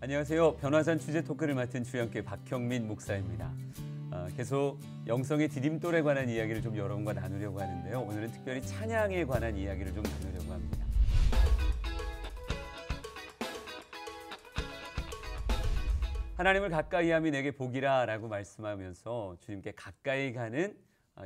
안녕하세요. 변화산 주제 토크를 맡은 주양교회 박형민 목사입니다. 계속 영성의 디딤돌에 관한 이야기를 좀 여러분과 나누려고 하는데요. 오늘은 특별히 찬양에 관한 이야기를 좀 나누려고 합니다. 하나님을 가까이 함이 내게 복이라 라고 말씀하면서 주님께 가까이 가는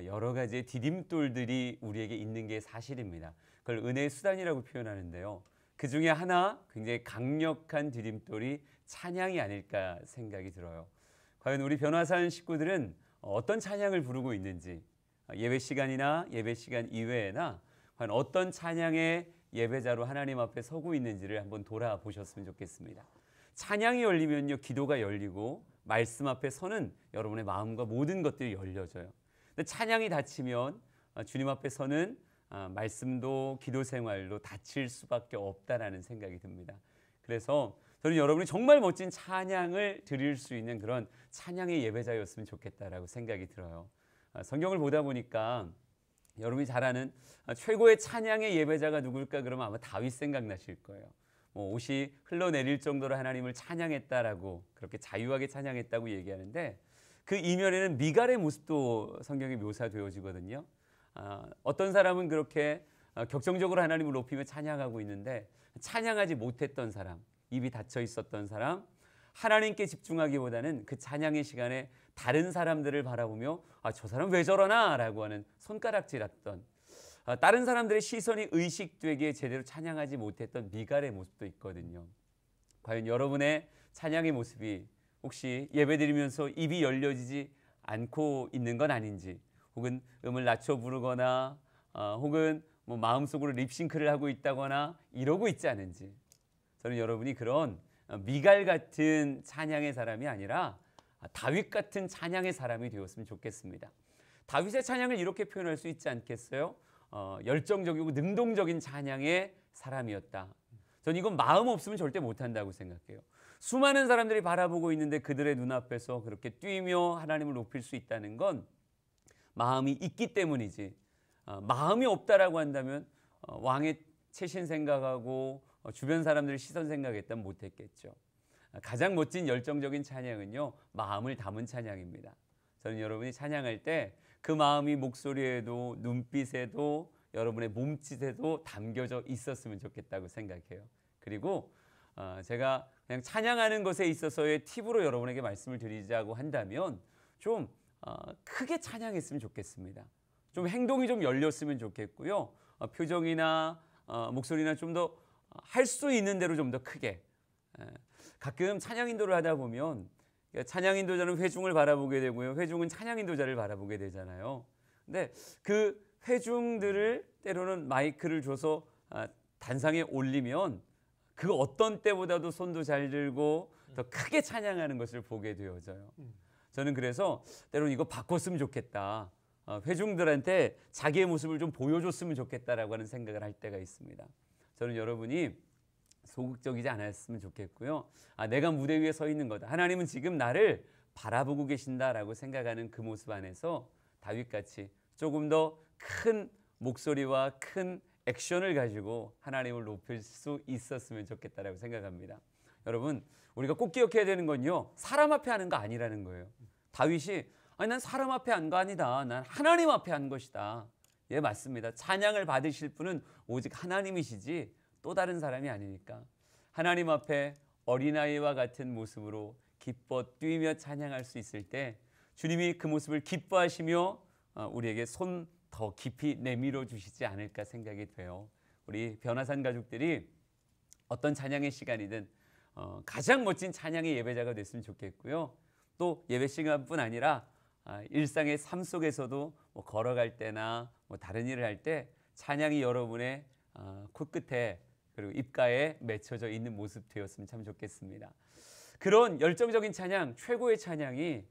여러 가지의 디딤돌들이 우리에게 있는 게 사실입니다. 그걸 은혜의 수단이라고 표현하는데요. 그 중에 하나 굉장히 강력한 디딤돌이 찬양이 아닐까 생각이 들어요. 과연 우리 변화산 식구들은 어떤 찬양을 부르고 있는지, 예배 시간이나 예배 시간 이외에나 과연 어떤 찬양의 예배자로 하나님 앞에 서고 있는지를 한번 돌아보셨으면 좋겠습니다. 찬양이 열리면요, 기도가 열리고 말씀 앞에 서는 여러분의 마음과 모든 것들이 열려져요. 근데 찬양이 닫히면 주님 앞에 서는 말씀도 기도 생활도 닫힐 수밖에 없다라는 생각이 듭니다. 그래서 저는 여러분이 정말 멋진 찬양을 드릴 수 있는 그런 찬양의 예배자였으면 좋겠다라고 생각이 들어요. 성경을 보다 보니까 여러분이 잘 아는 최고의 찬양의 예배자가 누굴까 그러면 아마 다윗 생각나실 거예요. 옷이 흘러내릴 정도로 하나님을 찬양했다라고, 그렇게 자유하게 찬양했다고 얘기하는데, 그 이면에는 미갈의 모습도 성경에 묘사되어지거든요. 어떤 사람은 그렇게 격정적으로 하나님을 높이며 찬양하고 있는데, 찬양하지 못했던 사람, 입이 닫혀 있었던 사람, 하나님께 집중하기보다는 그 찬양의 시간에 다른 사람들을 바라보며 저 사람 왜 저러나 라고 하는 손가락질했던, 다른 사람들의 시선이 의식되기에 제대로 찬양하지 못했던 미갈의 모습도 있거든요. 과연 여러분의 찬양의 모습이 혹시 예배드리면서 입이 열려지지 않고 있는 건 아닌지, 혹은 음을 낮춰 부르거나 혹은 마음속으로 립싱크를 하고 있다거나 이러고 있지 않은지, 저는 여러분이 그런 미갈 같은 찬양의 사람이 아니라 다윗 같은 찬양의 사람이 되었으면 좋겠습니다. 다윗의 찬양을 이렇게 표현할 수 있지 않겠어요? 열정적이고 능동적인 찬양의 사람이었다. 저는 이건 마음 없으면 절대 못한다고 생각해요. 수많은 사람들이 바라보고 있는데 그들의 눈앞에서 그렇게 뛰며 하나님을 높일 수 있다는 건 마음이 있기 때문이지, 마음이 없다라고 한다면 왕의 체신 생각하고 주변 사람들의 시선 생각했다면 못했겠죠. 가장 멋진 열정적인 찬양은요, 마음을 담은 찬양입니다. 저는 여러분이 찬양할 때 그 마음이 목소리에도 눈빛에도 여러분의 몸짓에도 담겨져 있었으면 좋겠다고 생각해요. 그리고 제가 그냥 찬양하는 것에 있어서의 팁으로 여러분에게 말씀을 드리자고 한다면 좀 크게 찬양했으면 좋겠습니다. 좀 행동이 좀 열렸으면 좋겠고요. 표정이나 목소리나 좀 더 할 수 있는 대로 좀 더 크게. 가끔 찬양 인도를 하다 보면 찬양 인도자는 회중을 바라보게 되고요, 회중은 찬양 인도자를 바라보게 되잖아요. 근데 그 회중들을 때로는 마이크를 줘서 단상에 올리면 그 어떤 때보다도 손도 잘 들고 더 크게 찬양하는 것을 보게 되어져요. 저는 그래서 때로는 이거 바꿨으면 좋겠다, 회중들한테 자기의 모습을 좀 보여줬으면 좋겠다라고 하는 생각을 할 때가 있습니다. 저는 여러분이 소극적이지 않았으면 좋겠고요. 내가 무대 위에 서 있는 거다, 하나님은 지금 나를 바라보고 계신다라고 생각하는 그 모습 안에서 다윗같이 조금 더 큰 목소리와 큰 액션을 가지고 하나님을 높일 수 있었으면 좋겠다라고 생각합니다. 여러분, 우리가 꼭 기억해야 되는 건요, 사람 앞에 하는 거 아니라는 거예요. 다윗이 난 사람 앞에 한 거 아니다, 난 하나님 앞에 한 것이다. 예, 맞습니다. 찬양을 받으실 분은 오직 하나님이시지 또 다른 사람이 아니니까 하나님 앞에 어린아이와 같은 모습으로 기뻐 뛰며 찬양할 수 있을 때 주님이 그 모습을 기뻐하시며 우리에게 손 더 깊이 내밀어 주시지 않을까 생각이 돼요. 우리 변화산 가족들이 어떤 찬양의 시간이든 가장 멋진 찬양의 예배자가 됐으면 좋겠고요. 또 예배 시간뿐 아니라 일상의 삶 속에서도 걸어갈 때나 다른 일을 할 때 찬양이 여러분의 코끝에 그리고 입가에 맺혀져 있는 모습 되었으면 참 좋겠습니다. 그런 열정적인 찬양, 최고의 찬양이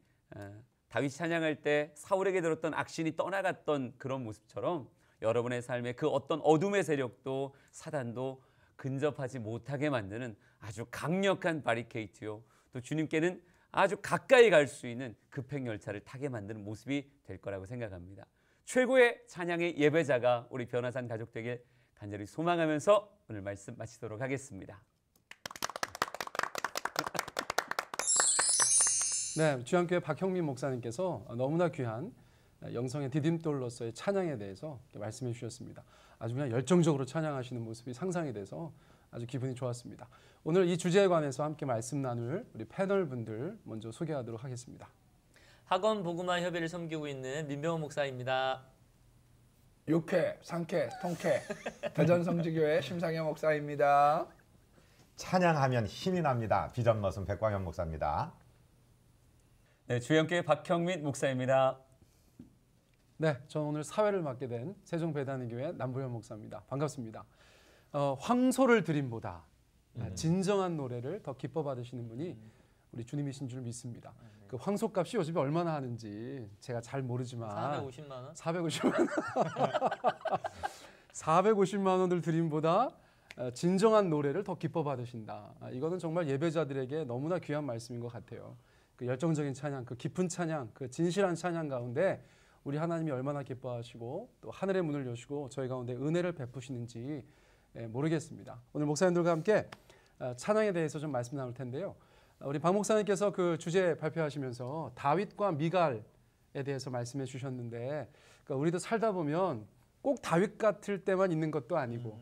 다윗이 찬양할 때 사울에게 들었던 악신이 떠나갔던 그런 모습처럼 여러분의 삶에 그 어떤 어둠의 세력도 사단도 근접하지 못하게 만드는 아주 강력한 바리케이트요, 또 주님께는 아주 가까이 갈 수 있는 급행열차를 타게 만드는 모습이 될 거라고 생각합니다. 최고의 찬양의 예배자가 우리 변화산 가족 되길 간절히 소망하면서 오늘 말씀 마치도록 하겠습니다. 네, 주한교회 박형민 목사님께서 너무나 귀한 영성의 디딤돌로서의 찬양에 대해서 말씀해 주셨습니다. 아주 그냥 열정적으로 찬양하시는 모습이 상상이 돼서 아주 기분이 좋았습니다. 오늘 이 주제에 관해서 함께 말씀 나눌 우리 패널 분들 먼저 소개하도록 하겠습니다. 학원 복음화 협의를 섬기고 있는 민병호 목사입니다. 6회, 상회, 통회 대전성지교회 심상영 목사입니다. 찬양하면 힘이 납니다. 비전 머슴 백광현 목사입니다. 네, 주연교회 박형민 목사입니다. 네, 저는 오늘 사회를 맡게 된 세종배단의교회 남부현 목사입니다. 반갑습니다. 황소를 드림보다 진정한 노래를 더 기뻐 받으시는 분이 우리 주님이신 줄 믿습니다. 그 황소값이 요즘에 얼마나 하는지 제가 잘 모르지만 450만 원? 450만 원. 450만 원을 드림보다 진정한 노래를 더 기뻐 받으신다. 이거는 정말 예배자들에게 너무나 귀한 말씀인 것 같아요. 그 열정적인 찬양, 그 깊은 찬양, 그 진실한 찬양 가운데 우리 하나님이 얼마나 기뻐하시고 또 하늘의 문을 여시고 저희 가운데 은혜를 베푸시는지 모르겠습니다. 오늘 목사님들과 함께 찬양에 대해서 좀 말씀 나눌 텐데요. 우리 박 목사님께서 그 주제 발표하시면서 다윗과 미갈에 대해서 말씀해 주셨는데, 그러니까 우리도 살다 보면 꼭 다윗 같을 때만 있는 것도 아니고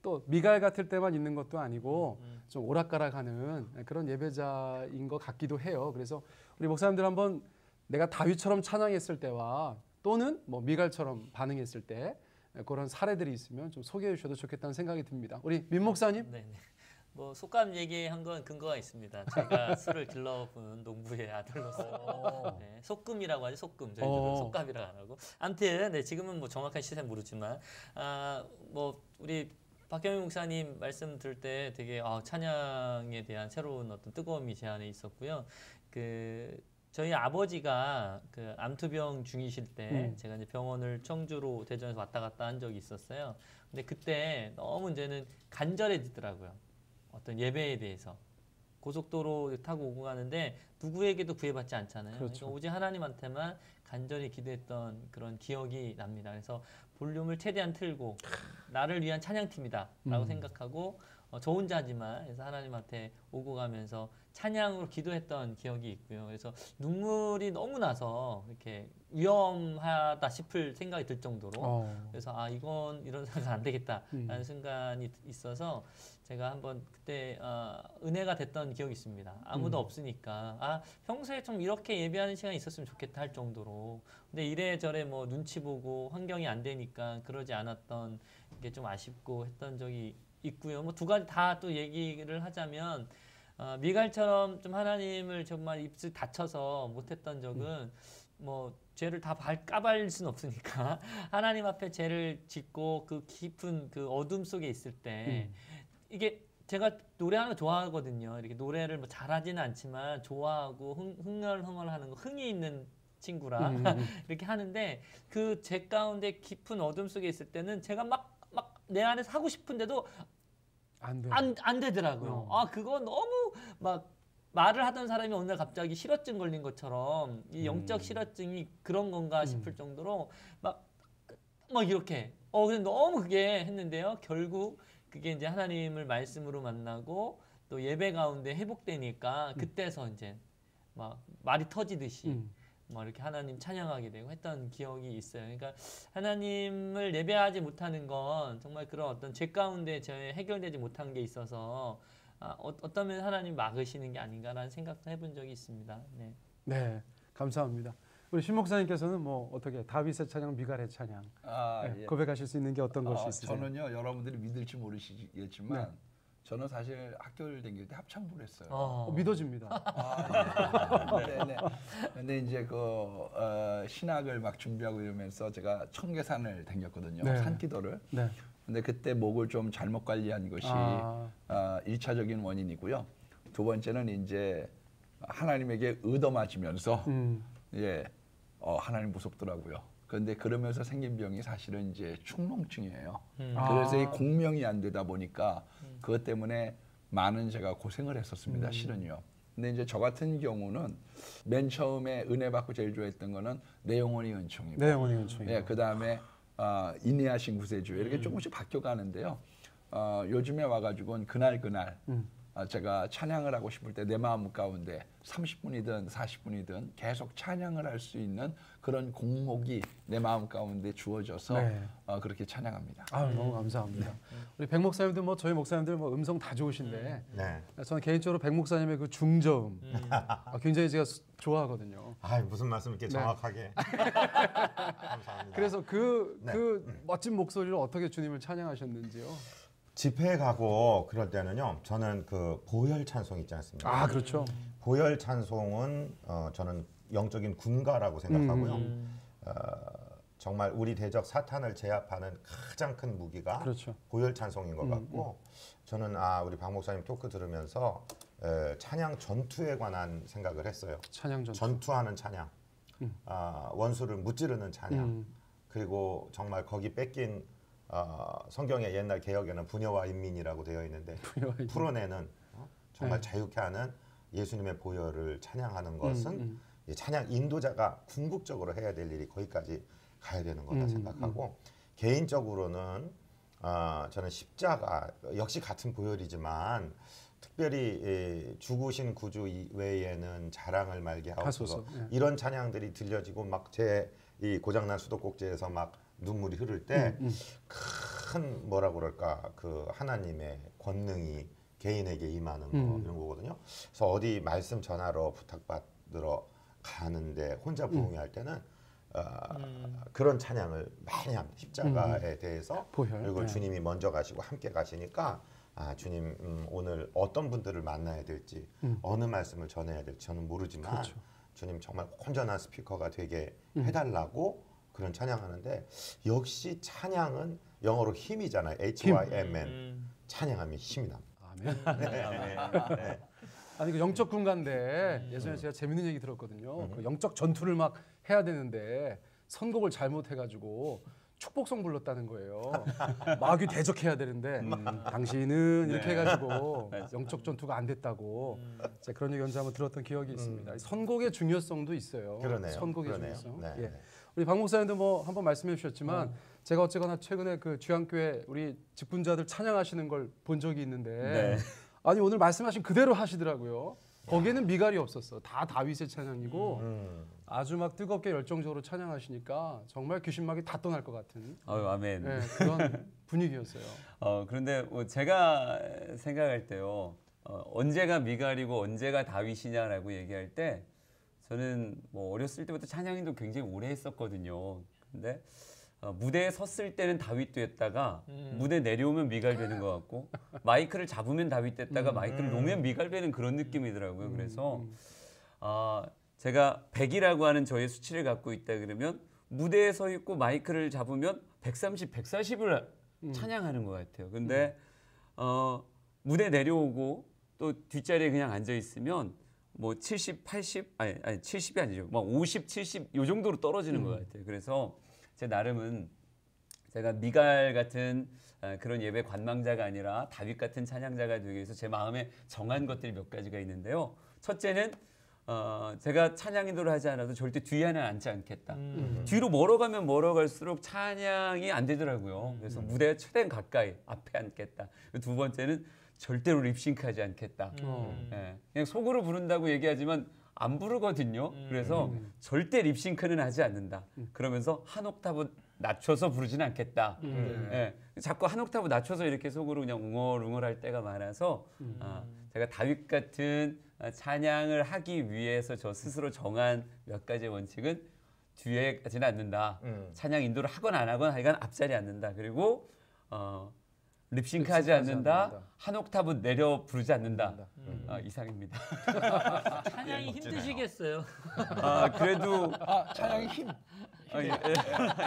또 미갈 같을 때만 있는 것도 아니고 좀 오락가락하는 그런 예배자인 것 같기도 해요. 그래서 우리 목사님들 한번 내가 다윗처럼 찬양했을 때와 또는 뭐 미갈처럼 반응했을 때 그런 사례들이 있으면 좀 소개해 주셔도 좋겠다는 생각이 듭니다. 우리 민 목사님. 네. 뭐 속감 얘기한 건 근거가 있습니다. 제가 술을 길러본 농부의 아들로서 네, 속금이라고 하죠. 속금. 저희들은 속감이라고 안 하고. 아무튼 네, 지금은 뭐 정확한 시세는 모르지만 뭐 우리 박형민 목사님 말씀 들을 때 되게 찬양에 대한 새로운 어떤 뜨거움이 제 안에 있었고요. 그 저희 아버지가 그 암투병 중이실 때 제가 이제 병원을 청주로 대전에서 왔다 갔다 한 적이 있었어요. 근데 그때 너무 이제는 간절해지더라고요. 어떤 예배에 대해서. 고속도로 타고 오고 가는데 누구에게도 구애받지 않잖아요. 그렇죠. 그러니까 오직 하나님한테만 간절히 기도했던 그런 기억이 납니다. 그래서 볼륨을 최대한 틀고 나를 위한 찬양팀이다 라고 생각하고 저 혼자 하지만 그래서 하나님한테 오고 가면서 찬양으로 기도했던 기억이 있고요. 그래서 눈물이 너무 나서 이렇게 위험하다 싶을 생각이 들 정도로 그래서 이건 이런 생각 안 되겠다라는 순간이 있어서 제가 한번 그때 은혜가 됐던 기억이 있습니다. 아무도 없으니까 평소에 좀 이렇게 예배하는 시간이 있었으면 좋겠다 할 정도로. 근데 이래저래 뭐 눈치 보고 환경이 안 되니까 그러지 않았던 게 좀 아쉽고 했던 적이 있고요. 뭐 두 가지 다 또 얘기를 하자면 미갈처럼 좀 하나님을 정말 입술 닫혀서 못했던 적은 뭐 죄를 다 까발릴 수는 없으니까 하나님 앞에 죄를 짓고 그 깊은 그 어둠 속에 있을 때 이게 제가 노래하는 거 좋아하거든요. 이렇게 노래를 뭐 잘하지는 않지만 좋아하고 흥얼흥얼하는 거 흥이 있는 친구라 이렇게 하는데 그 제 가운데 깊은 어둠 속에 있을 때는 제가 막 내 안에서 하고 싶은데도 안 되더라고요. 그거 너무 막 말을 하던 사람이 오늘 갑자기 실어증 걸린 것처럼 이 영적 실어증이 그런 건가 싶을 정도로 막 이렇게 근데 너무 그게 했는데요. 결국 그게 이제 하나님을 말씀으로 만나고 또 예배 가운데 회복되니까 그때서 이제 막 말이 터지듯이 뭐 이렇게 하나님 찬양하게 되고 했던 기억이 있어요. 그러니까 하나님을 예배하지 못하는 건 정말 그런 어떤 죄 가운데 저의 해결되지 못한 게 있어서 어떤面하나님 막으시는 게 아닌가라는 생각도 해본 적이 있습니다. 네. 네, 감사합니다. 우리 신 목사님께서는 뭐 어떻게 다윗의 찬양, 미갈의 찬양 예. 고백하실 수 있는 게 어떤 것이 있으세요? 저는요, 여러분들이 믿을지 모르시겠지만 저는 사실 학교를 다닐 때 합창부를 했어요. 믿어집니다. 네네. 근데 이제 그 신학을 막 준비하고 이러면서 제가 청계산을 다녔거든요. 산기도를. 근데 그때 목을 좀 잘못 관리한 것이 1차적인 원인이고요. 두 번째는 이제 하나님에게 얻어맞으면서 하나님 무섭더라고요. 그런데 그러면서 생긴 병이 사실은 이제 축농증이에요. 그래서 이 공명이 안 되다 보니까 그것 때문에 많은 제가 고생을 했었습니다. 실은요. 근데 이제 저 같은 경우는 맨 처음에 은혜 받고 제일 좋아했던 거는 내 영혼이 은총이고, 그 다음에 인내하신 구세주 이렇게 조금씩 바뀌어가는데요. 요즘에 와가지고는 그날 제가 찬양을 하고 싶을 때 내 마음 가운데 30분이든 40분이든 계속 찬양을 할 수 있는 그런 공목이 내 마음 가운데 주어져서 네. 그렇게 찬양합니다. 너무 감사합니다. 우리 백 목사님들 뭐 저희 목사님들 뭐 음성 다 좋으신데 네. 저는 개인적으로 백 목사님의 그 중저음 굉장히 제가 좋아하거든요. 아, 무슨 말씀 이렇게 네. 정확하게. 감사합니다. 그래서 그 네. 멋진 목소리를 어떻게 주님을 찬양하셨는지요? 집회 가고 그럴 때는요. 저는 그 보혈 찬송 있지 않습니까? 아, 그렇죠. 보혈 찬송은 저는 영적인 군가라고 생각하고요. 정말 우리 대적 사탄을 제압하는 가장 큰 무기가 그렇죠. 보혈 찬송인 것 같고 저는 우리 박 목사님 토크 들으면서 찬양 전투에 관한 생각을 했어요. 찬양 전투. 전투하는 찬양, 원수를 무찌르는 찬양, 그리고 정말 거기 뺏긴 성경의 옛날 개혁에는 부녀와 인민이라고 되어 있는데 풀어내는 정말 자유케 하는 예수님의 보혈을 찬양하는 것은 이 찬양 인도자가 궁극적으로 해야 될 일이 거기까지 가야 되는 거다 생각하고 개인적으로는 저는 십자가 역시 같은 보혈이지만 특별히 죽으신 구주 외에는 자랑을 말게 하옵소서 이런 찬양들이 들려지고 막 제 이 고장난 수도꼭지에서 막 눈물이 흐를 때 큰 뭐라 그럴까 그 하나님의 권능이 개인에게 임하는 거 이런 거거든요. 그래서 어디 말씀 전하러 부탁받으러 가는데 혼자 부흥회할 때는 그런 찬양을 많이 합니다. 십자가에 대해서 보혈. 그리고 네. 주님이 먼저 가시고 함께 가시니까 주님 오늘 어떤 분들을 만나야 될지 어느 말씀을 전해야 될지 저는 모르지만 그렇죠. 주님 정말 온전한 스피커가 되게 해달라고 그런 찬양하는데 역시 찬양은 영어로 힘이잖아요. HYMN. 찬양하면 힘이 납니다. 아멘. 네. 아니 그 영적 군가인데 예전에 제가 재밌는 얘기 들었거든요. 그 영적 전투를 막 해야 되는데 선곡을 잘못해가지고 축복성 불렀다는 거예요. 마귀 대적해야 되는데 당신은 이렇게 해가지고 영적 전투가 안 됐다고 제가 그런 얘기 언제 한번 들었던 기억이 있습니다. 선곡의 중요성도 있어요. 그러네요. 선곡의 그러네요. 중요성. 네. 예. 우리 박 목사님도 뭐 한번 말씀해 주셨지만 제가 어쨌거나 최근에 그 주양교회 우리 직분자들 찬양하시는 걸 본 적이 있는데 네. 아니 오늘 말씀하신 그대로 하시더라고요. 거기에는 미갈이 없었어. 다 다윗의 찬양이고 아주 막 뜨겁게 열정적으로 찬양하시니까 정말 귀신막이 다 떠날 것 같은 아멘. 네, 그런 분위기였어요. 그런데 뭐 제가 생각할 때요. 언제가 미갈이고 언제가 다윗이냐라고 얘기할 때 저는 뭐 어렸을 때부터 찬양인도 굉장히 오래 했었거든요. 근데 무대에 섰을 때는 다윗도 했다가 무대 내려오면 미갈 되는 것 같고 마이크를 잡으면 다윗 됐다가 마이크를 놓으면 미갈 되는 그런 느낌이더라고요. 그래서 제가 100이라고 하는 저의 수치를 갖고 있다 그러면 무대에 서 있고 마이크를 잡으면 130, 140을 찬양하는 것 같아요. 근데 무대 내려오고 또 뒷자리에 그냥 앉아 있으면 뭐 70, 80 아니 70이 아니죠. 막 50, 70 요 정도로 떨어지는 것 같아요. 그래서 제 나름은 제가 미갈 같은 그런 예배 관망자가 아니라 다윗 같은 찬양자가 되기 위해서 제 마음에 정한 것들이 몇 가지가 있는데요. 첫째는 제가 찬양 인도를 하지 않아도 절대 뒤에 하나 앉지 않겠다. 뒤로 멀어가면 멀어갈수록 찬양이 안 되더라고요. 그래서 무대에 최대한 가까이 앞에 앉겠다. 두 번째는 절대로 립싱크하지 않겠다. 예, 그냥 속으로 부른다고 얘기하지만 안 부르거든요. 그래서 절대 립싱크는 하지 않는다. 그러면서 한 옥타브 낮춰서 부르지는 않겠다. 예, 자꾸 한 옥타브 낮춰서 이렇게 속으로 그냥 웅얼웅얼할 때가 많아서 제가 다윗 같은 찬양을 하기 위해서 저 스스로 정한 몇 가지의 원칙은 뒤에 가지는 않는다. 찬양 인도를 하건 안 하건 하여간 앞자리에 앉는다. 그리고 립싱크하지 않는다. 한 옥타브 내려 부르지 않는다. 이상입니다. 찬양이 힘드시겠어요. 그래도 찬양의 힘.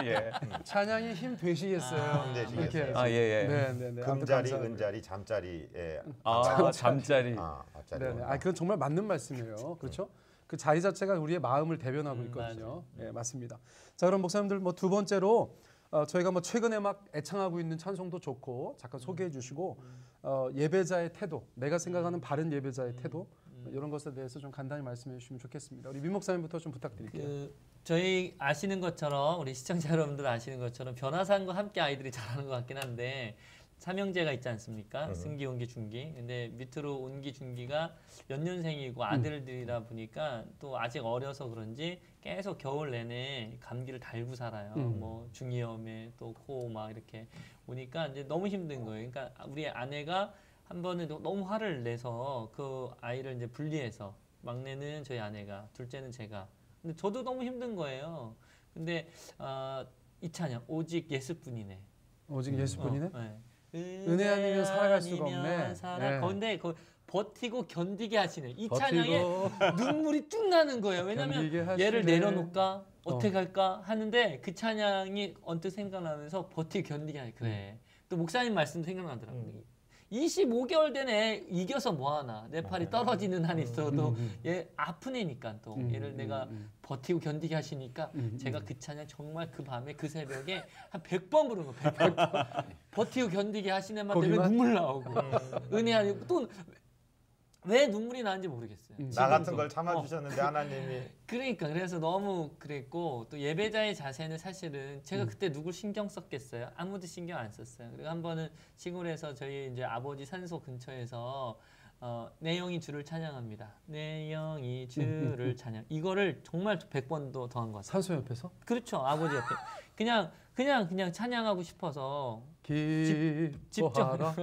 예. 찬양이 힘 되시겠어요. 힘 되시겠어요. 이렇게 해야지. 예. 네네네. 금자리, 은자리, 잠자리에 잠자리. 앞자리. 네네. 그건 정말 맞는 말씀이에요. 그렇죠? 그 자리 자체가 우리의 마음을 대변하고 있거든요. 네, 맞습니다. 자, 그럼 목사님들 뭐 두 번째로 저희가 뭐 최근에 막 애창하고 있는 찬송도 좋고 잠깐 소개해 주시고 예배자의 태도, 내가 생각하는 바른 예배자의 태도 이런 것에 대해서 좀 간단히 말씀해 주시면 좋겠습니다. 우리 민 목사님부터 좀 부탁드릴게요. 저희 아시는 것처럼 우리 시청자 여러분들 아시는 것처럼 변화산과 함께 아이들이 자라는 것 같긴 한데 삼형제가 있지 않습니까? 승기, 운기, 중기. 근데 밑으로 운기, 중기가 연년생이고 아들들이다 보니까 또 아직 어려서 그런지 계속 겨울 내내 감기를 달고 살아요. 뭐 중이염에 또 코 막 이렇게 오니까 이제 너무 힘든 거예요. 그러니까 우리 아내가 한 번은 너무 화를 내서 그 아이를 이제 분리해서 막내는 저희 아내가, 둘째는 제가. 근데 저도 너무 힘든 거예요. 근데 이 찬양 오직 예수뿐이네. 오직 예수뿐이네. 네. 은혜 아니면 살아갈 수가 없네. 네. 근데 그 버티고 견디게 하시네. 이 버티고 찬양에 눈물이 쭉 나는 거예요. 왜냐면 견디게 하시네. 얘를 내려놓을까 어떻게 할까 하는데 그 찬양이 언뜻 생각나면서 버티고 견디게 하네. 그래. 또 목사님 말씀 생각나더라고요. 25개월 된 애 이겨서 뭐하나. 내 팔이 떨어지는 한 있어도 얘 아픈 애니까 또 얘를 내가 버티고 견디게 하시니까 제가 그 찬양 정말 그 밤에 그 새벽에 한 100번 부른 거 100번. 버티고 견디게 하시네만 되면 눈물 나오고 은혜 아니고 또 왜 눈물이 나는지 모르겠어요. 나 같은 걸 참아주셨는데 하나님이 그러니까 그래서 너무 그랬고 또 예배자의 자세는 사실은 제가 그때 누굴 신경 썼겠어요? 아무도 신경 안 썼어요. 그리고 한 번은 시골에서 저희 이제 아버지 산소 근처에서 내 영이 주를 찬양합니다. 내 영이 주를 찬양. 이거를 정말 100번도 더 한 것 같아요. 산소 옆에서? 그렇죠. 아버지 옆에. 그냥 찬양하고 싶어서 기뻐하라.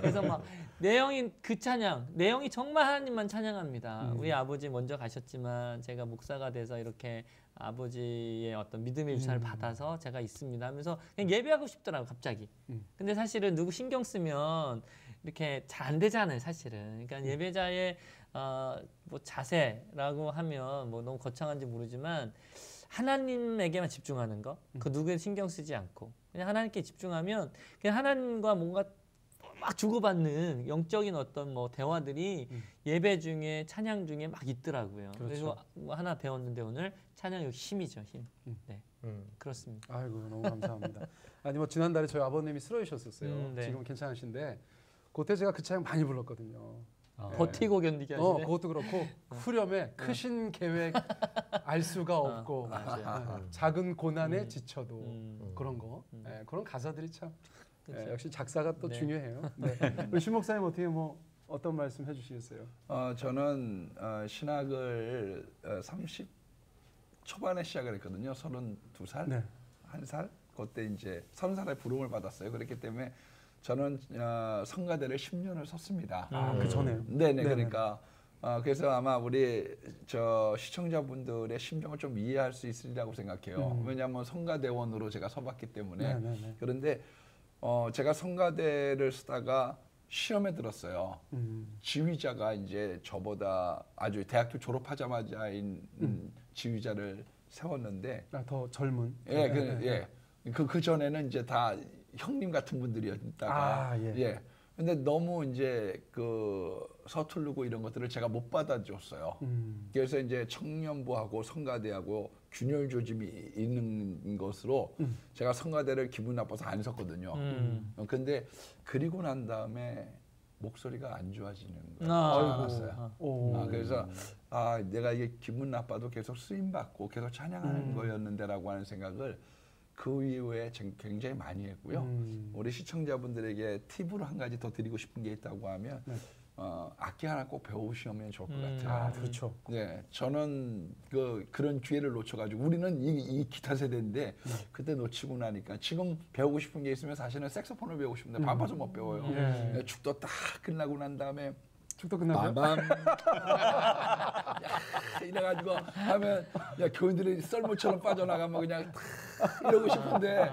그래서 막 내영이 그 찬양, 내영이 정말 하나님만 찬양합니다. 우리 아버지 먼저 가셨지만 제가 목사가 돼서 이렇게 아버지의 어떤 믿음의 유산을 받아서 제가 있습니다 하면서 그냥 예배하고 싶더라고 갑자기. 근데 사실은 누구 신경 쓰면 이렇게 잘 안 되잖아요, 사실은. 그러니까 예배자의 뭐 자세라고 하면 뭐 너무 거창한지 모르지만 하나님에게만 집중하는 거, 그 누구에 신경 쓰지 않고 그냥 하나님께 집중하면 그냥 하나님과 뭔가 막 주고받는 영적인 어떤 뭐 대화들이 예배 중에 찬양 중에 막 있더라고요. 그렇죠. 그래서 뭐 하나 배웠는데 오늘 찬양 역시 힘이죠, 힘. 네, 그렇습니다. 아이고 너무 감사합니다. 아니 뭐 지난달에 저희 아버님이 쓰러지셨었어요. 네. 지금 괜찮으신데 그때 제가 그 찬양 많이 불렀거든요. 버티고 견디게 하시네. 그것도 그렇고 후렴에 크신 계획 알 수가 없고 작은 고난에 지쳐도 그런 거 그런 가사들이 참 역시 작사가 또 네. 중요해요. 네. 우리 신 목사님 어떻게 뭐 어떤 말씀 해주시겠어요? 저는 신학을 30 초반에 시작을 했거든요. 32살, 네. 1살 그때 이제 30살에 부름을 받았어요. 그렇기 때문에 저는 성가대를 10년을 섰습니다. 그 전에요? 네네. 그러니까 그래서 아마 우리 저 시청자분들의 심정을 좀 이해할 수 있으리라고 생각해요. 왜냐하면 성가대원으로 제가 서봤기 때문에. 네네네. 그런데 제가 성가대를 쓰다가 시험에 들었어요. 지휘자가 이제 저보다 아주 대학교 졸업하자마자 지휘자를 세웠는데 더 젊은. 그 전에는 이제 다 형님 같은 분들이었다가 예. 근데 너무 이제 그 서투르고 이런 것들을 제가 못 받아줬어요. 그래서 이제 청년부하고 성가대하고 균열 조짐이 있는 것으로 제가 성가대를 기분 나빠서 안 섰거든요. 근데 그리고 난 다음에 목소리가 안 좋아지는 거예요. 알았어요. 그래서 내가 이게 기분 나빠도 계속 쓰임 받고 계속 찬양하는 거였는데라고 하는 생각을 그 이후에 굉장히 많이 했고요. 우리 시청자분들에게 팁으로 한 가지 더 드리고 싶은 게 있다고 하면 악기 하나 꼭 배우시면 좋을 것 같아요. 그렇죠. 네, 저는 그런 기회를 놓쳐가지고 우리는 이 기타 세대인데 그때 놓치고 나니까 지금 배우고 싶은 게 있으면 사실은 색소폰을 배우고 싶은데 바빠서 못 배워요. 네, 축도 딱 끝나고 난 다음에 축도 끝나면 이래가지고 하면 교인들이 썰물처럼 빠져나가면 그냥 이러고 싶은데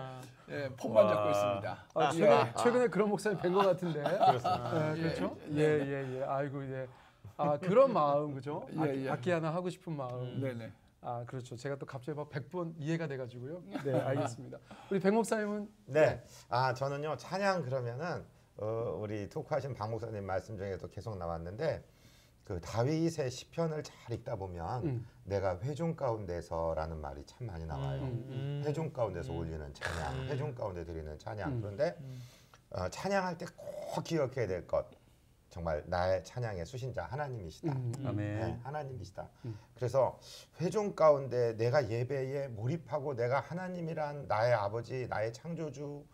폰만 잡고 있습니다. 최근에 그런 목사님 뵌 것 같은데. 그렇죠? 예. 아이고 그런 마음 그죠? 악기 하나 하고 싶은 마음. 네네. 그렇죠. 제가 또 갑자기 막 100번 이해가 돼가지고요. 네, 알겠습니다. 우리 백 목사님은 네. 저는요 찬양 그러면은 우리 토크하신 박 목사님 말씀 중에도 계속 나왔는데 그 다윗의 시편을 잘 읽다 보면 내가 회중 가운데서라는 말이 참 많이 나와요. 회중 가운데서 올리는 찬양, 회중 가운데 드리는 찬양. 그런데 찬양할 때 꼭 기억해야 될 것. 정말 나의 찬양의 수신자 하나님이시다. 아멘. 네, 하나님이시다. 그래서 회중 가운데 내가 예배에 몰입하고 내가 하나님이란 나의 아버지, 나의 창조주,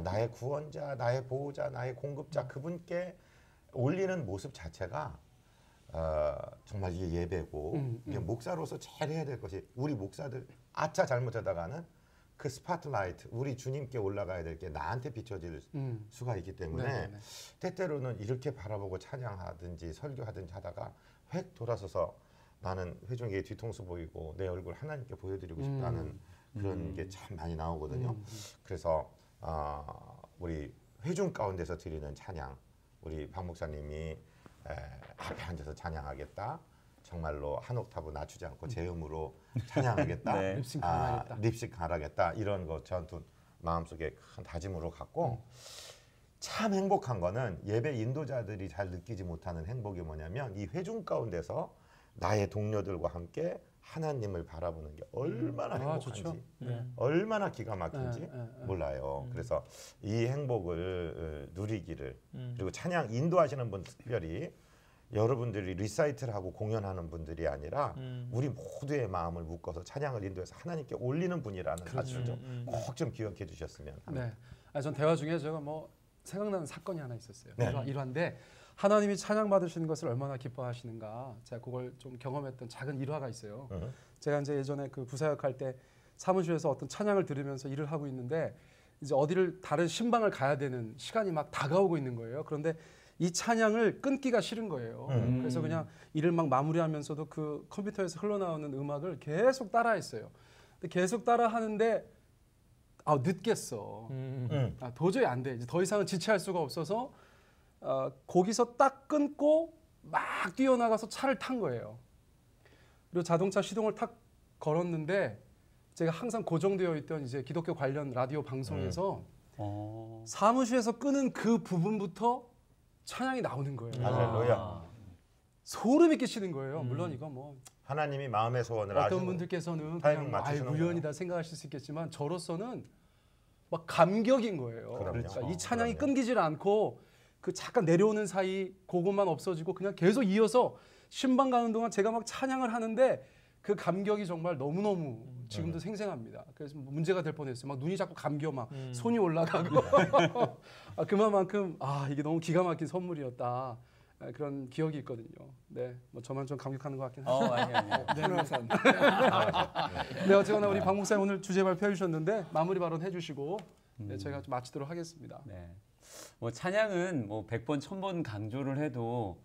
나의 구원자, 나의 보호자, 나의 공급자 그분께 올리는 모습 자체가 정말 이게 예배고 이게 목사로서 제일 해야 될 것이 우리 목사들 아차 잘못하다가는 그 스파트라이트 우리 주님께 올라가야 될 게 나한테 비춰질 수가 있기 때문에 네네네. 때때로는 이렇게 바라보고 찬양하든지 설교하든지 하다가 획 돌아서서 나는 회중에게 뒤통수 보이고 내 얼굴 하나님께 보여드리고 싶다는 그런 게 참 많이 나오거든요. 그래서 우리 회중 가운데서 드리는 찬양 우리 박 목사님이 앞에 앉아서 찬양하겠다. 정말로 한 옥타브 낮추지 않고 제 음으로 찬양하겠다. 네. 립싱크 안 하겠다. 립싱크 안 하겠다. 이런 거 저한테 마음속에 큰 다짐으로 갖고 참 행복한 거는 예배 인도자들이 잘 느끼지 못하는 행복이 뭐냐면 이 회중 가운데서 나의 동료들과 함께 하나님을 바라보는 게 얼마나 행복한지 좋죠. 네. 얼마나 기가 막힌지 네. 몰라요. 그래서 이 행복을 누리기를 그리고 찬양 인도하시는 분 특별히 여러분들이 리사이트를 하고 공연하는 분들이 아니라 우리 모두의 마음을 묶어서 찬양을 인도해서 하나님께 올리는 분이라는 사실을 좀 꼭 좀 기억해 주셨으면 합니다. 네. 전 대화 중에 제가 생각나는 사건이 하나 있었어요. 네. 일화인데 하나님이 찬양 받으시는 것을 얼마나 기뻐하시는가 제가 그걸 좀 경험했던 작은 일화가 있어요. 제가 이제 예전에 그 부사역 할 때 사무실에서 어떤 찬양을 들으면서 일을 하고 있는데 이제 어디를 다른 신방을 가야 되는 시간이 막 다가오고 있는 거예요. 그런데 이 찬양을 끊기가 싫은 거예요. 그래서 그냥 일을 막 마무리하면서도 그 컴퓨터에서 흘러나오는 음악을 계속 따라했어요. 근데 계속 따라하는데 늦겠어. 도저히 안 돼. 이제 더 이상은 지체할 수가 없어서 거기서 딱 끊고 막 뛰어나가서 차를 탄 거예요. 그리고 자동차 시동을 탁 걸었는데 제가 항상 고정되어 있던 이제 기독교 관련 라디오 방송에서 사무실에서 끄는 그 부분부터 찬양이 나오는 거예요. 할렐루야. 소름이 끼치는 거예요. 물론 이거 하나님이 마음의 소원을 어떤 아주 분들께서는 타이밍 그냥 맞추시는 우연이다 생각하실 수 있겠지만 저로서는 막 감격인 거예요. 그럼요. 그러니까 이 찬양이 그럼요. 끊기질 않고 그 잠깐 내려오는 사이 그것만 없어지고 그냥 계속 이어서 신방 가는 동안 제가 막 찬양을 하는데 그 감격이 정말 너무너무 지금도 생생합니다. 그래서 문제가 될 뻔했어요. 막 눈이 자꾸 감겨 막 손이 올라가고 그만큼 이게 너무 기가 막힌 선물이었다. 그런 기억이 있거든요. 네, 저만 좀 감격하는 것 같긴 하죠. 아니요. 네, 어쨌거나 우리 박 목사님 오늘 주제 발표해 주셨는데 마무리 발언 해주시고 저희가 좀 마치도록 하겠습니다. 네. 찬양은 100번, 1000번 강조를 해도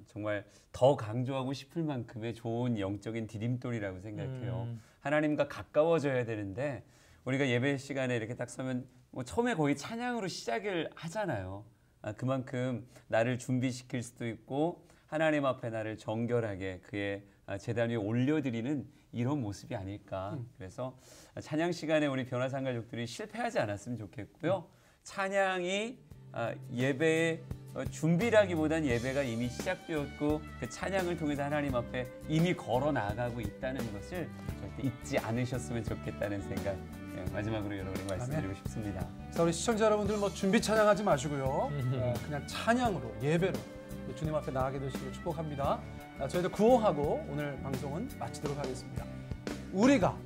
정말 더 강조하고 싶을 만큼의 좋은 영적인 디딤돌이라고 생각해요. 하나님과 가까워져야 되는데 우리가 예배 시간에 이렇게 딱 서면 처음에 거의 찬양으로 시작을 하잖아요. 그만큼 나를 준비시킬 수도 있고 하나님 앞에 나를 정결하게 그의 제단 위에 올려드리는 이런 모습이 아닐까. 그래서 찬양 시간에 우리 변화산 가족들이 실패하지 않았으면 좋겠고요. 찬양이 예배의 준비라기보단 예배가 이미 시작되었고 그 찬양을 통해서 하나님 앞에 이미 걸어 나가고 있다는 것을 절대 잊지 않으셨으면 좋겠다는 생각 마지막으로 여러분에게 말씀드리고 싶습니다. 자, 우리 시청자 여러분들 준비 찬양하지 마시고요. 그냥 찬양으로 예배로 주님 앞에 나가게 되시길 축복합니다. 저희도 구호하고 오늘 방송은 마치도록 하겠습니다. 우리가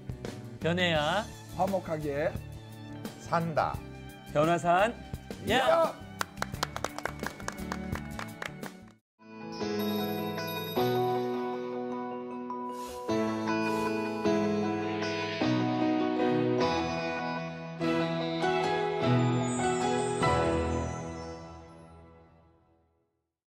변해야 화목하게 산다. 변화산 야!